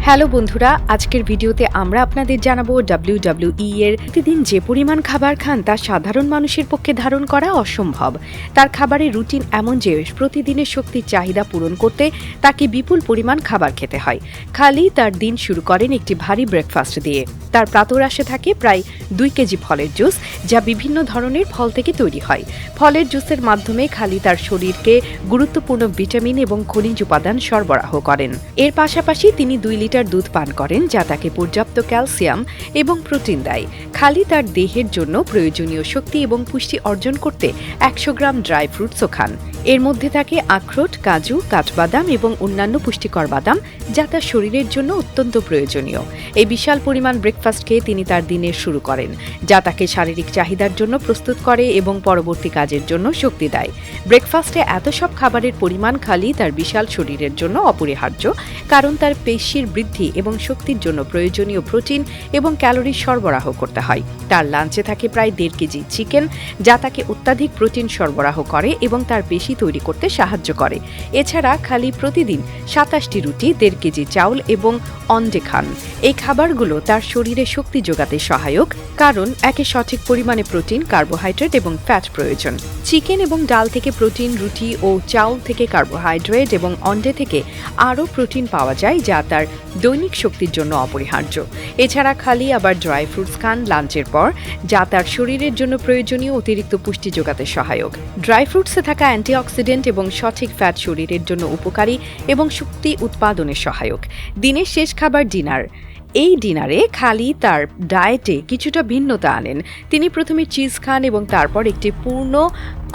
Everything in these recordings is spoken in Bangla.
হ্যালো বন্ধুরা, আজকের ভিডিওতে আমরা আপনাদের জানাবো WWE এর প্রতিদিন যে পরিমাণ খাবার খান তা সাধারণ মানুষের পক্ষে ধারণ করা অসম্ভব। তার খাবারের রুটিন এমন যে প্রতিদিনের শক্তির চাহিদা পূরণ করতে তাকে বিপুল পরিমাণ খাবার খেতে হয়। খালি তার দিন শুরু করেন একটি ভারী ব্রেকফাস্ট দিয়ে। তার প্রাতরাশে থাকে প্রায় 2 কেজি ফলের জুস, যা বিভিন্ন ধরনের ফল থেকে তৈরি হয়। ফলের জুসের মাধ্যমে খালি তার শরীরকে গুরুত্বপূর্ণ ভিটামিন এবং খনিজ উপাদান সরবরাহ করেন। এর পাশাপাশি তিনি 2 লিটার দুধ পান করেন, যা তাকে পর্যাপ্ত ক্যালসিয়াম এবং প্রোটিন দেয়। খালি তার দেহের জন্য প্রয়োজনীয় শক্তি এবং পুষ্টি অর্জন করতে 100 গ্রাম ড্রাই ফ্রুটসও খান। এর মধ্যে থাকে আখরোট, কাজু, কাঠবাদাম এবং অন্যান্য পুষ্টিকর বাদাম, যা তার শরীরের জন্য অত্যন্ত প্রয়োজনীয়। এই বিশাল পরিমাণ ব্রেকফাস্ট খেয়ে তিনি তার দিনের শুরু করেন, যা তাকে শারীরিক চাহিদার জন্য প্রস্তুত করে এবং পরবর্তী কাজের জন্য শক্তি দেয়। ব্রেকফাস্টে এত সব খাবারের পরিমাণ খালি তার বিশাল শরীরের জন্য অপরিহার্য, কারণ তার পেশির বৃদ্ধি এবং শক্তির জন্য প্রয়োজনীয় প্রোটিন এবং ক্যালোরি সরবরাহ করতে হয়। তার লাঞ্চে থাকে প্রায় 1.5 কেজি চিকেন, যা তাকে অত্যাধিক প্রোটিন সরবরাহ করে এবং তার পেশি তৈরি করতে সাহায্য করে। এছাড়া খালি প্রতিদিন 27টি রুটি, 1.5 কেজি চাউল এবং অন্ডে খান। এই খাবারগুলো তার শরীরে শক্তি যোগাতে সহায়ক, কারণ একে সঠিক পরিমাণে প্রোটিন, কার্বোহাইড্রেট এবং ফ্যাট প্রয়োজন। চিকেন এবং ডাল থেকে প্রোটিন, রুটি ও চাউল থেকে কার্বোহাইড্রেট এবং অন্ডে থেকে আরও প্রোটিন পাওয়া যায়, যা তার দৈনিক শক্তির জন্য অপরিহার্য। এছাড়া খালি আবার ড্রাই ফ্রুটস খান লাঞ্চের পর, যা তার শরীরের জন্য প্রয়োজনীয় অতিরিক্ত পুষ্টি যোগাতে সহায়ক। ড্রাই ফ্রুটসে থাকা অ্যান্টিঅক্সিডেন্ট এবং সঠিক ফ্যাট শরীরের জন্য উপকারী এবং শক্তি উৎপাদনে সহায়ক। দিনের শেষ খাবার ডিনার। এই ডিনারে খালি তার ডায়েটে কিছুটা ভিন্নতা আনেন। তিনি প্রথমে চিজ খান এবং তারপর একটি পূর্ণ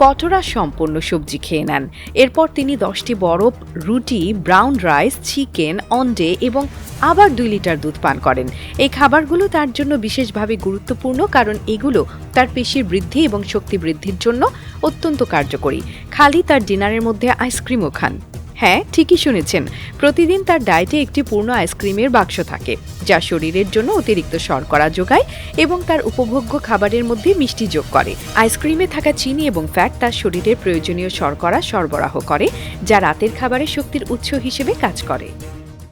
কটোরা সম্পন্ন সবজি খেয়ে নেন। এরপর তিনি 10টি বরফ রুটি, ব্রাউন রাইস, চিকেন, অন্ডে এবং আবার 2 লিটার দুধ পান করেন। এই খাবারগুলো তার জন্য বিশেষভাবে গুরুত্বপূর্ণ, কারণ এগুলো তার পেশির বৃদ্ধি এবং শক্তি বৃদ্ধির জন্য অত্যন্ত কার্যকরী। খালি তার ডিনারের মধ্যে আইসক্রিমও খান। হ্যাঁ, ঠিকই শুনেছেন, প্রতিদিন তার ডায়েটে একটি পূর্ণ আইসক্রিমের বাক্স থাকে, যা শরীরের জন্য অতিরিক্ত শর্করা যোগায় এবং তার উপভোগ্য খাবারের মধ্যে মিষ্টি যোগ করে। আইসক্রিমে থাকা চিনি এবং ফ্যাট তার শরীরের প্রয়োজনীয় শর্করা সরবরাহ করে, যা রাতের খাবারে শক্তির উৎস হিসেবে কাজ করে।